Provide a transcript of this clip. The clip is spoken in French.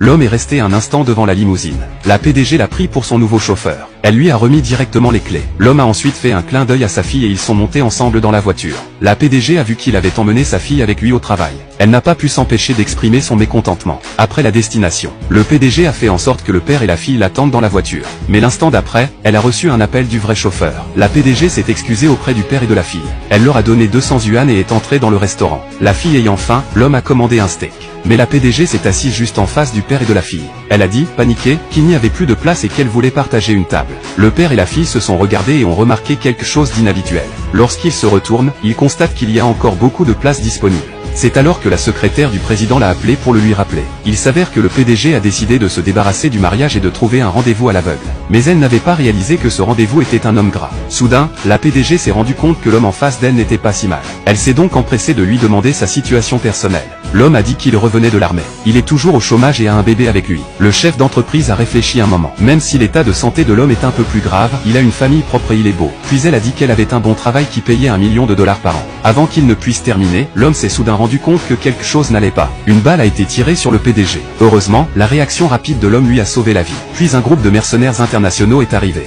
L'homme est resté un instant devant la limousine. La PDG l'a pris pour son nouveau chauffeur. Elle lui a remis directement les clés. L'homme a ensuite fait un clin d'œil à sa fille et ils sont montés ensemble dans la voiture. La PDG a vu qu'il avait emmené sa fille avec lui au travail. Elle n'a pas pu s'empêcher d'exprimer son mécontentement. Après la destination, le PDG a fait en sorte que le père et la fille l'attendent dans la voiture. Mais l'instant d'après, elle a reçu un appel du vrai chauffeur. La PDG s'est excusée auprès du père et de la fille. Elle leur a donné 200 yuan et est entrée dans le restaurant. La fille ayant faim, l'homme a commandé un steak. Mais la PDG s'est assise juste en face du père et de la fille. Elle a dit, paniquée, qu'il n'y avait plus de place et qu'elle voulait partager une table. Le père et la fille se sont regardés et ont remarqué quelque chose d'inhabituel. Lorsqu'ils se retournent, ils constatent qu'il y a encore beaucoup de places disponibles. C'est alors que la secrétaire du président l'a appelé pour le lui rappeler. Il s'avère que le PDG a décidé de se débarrasser du mariage et de trouver un rendez-vous à l'aveugle. Mais elle n'avait pas réalisé que ce rendez-vous était un homme gras. Soudain, la PDG s'est rendu compte que l'homme en face d'elle n'était pas si mal. Elle s'est donc empressée de lui demander sa situation personnelle. L'homme a dit qu'il revenait de l'armée. Il est toujours au chômage et a un bébé avec lui. Le chef d'entreprise a réfléchi un moment. Même si l'état de santé de l'homme est un peu plus grave, il a une famille propre et il est beau. Puis elle a dit qu'elle avait un bon travail qui payait $1 million par an. Avant qu'il ne puisse terminer, l'homme s'est soudain rendu compte que quelque chose n'allait pas. Une balle a été tirée sur le PDG. Heureusement, la réaction rapide de l'homme lui a sauvé la vie. Puis un groupe de mercenaires internationaux est arrivé.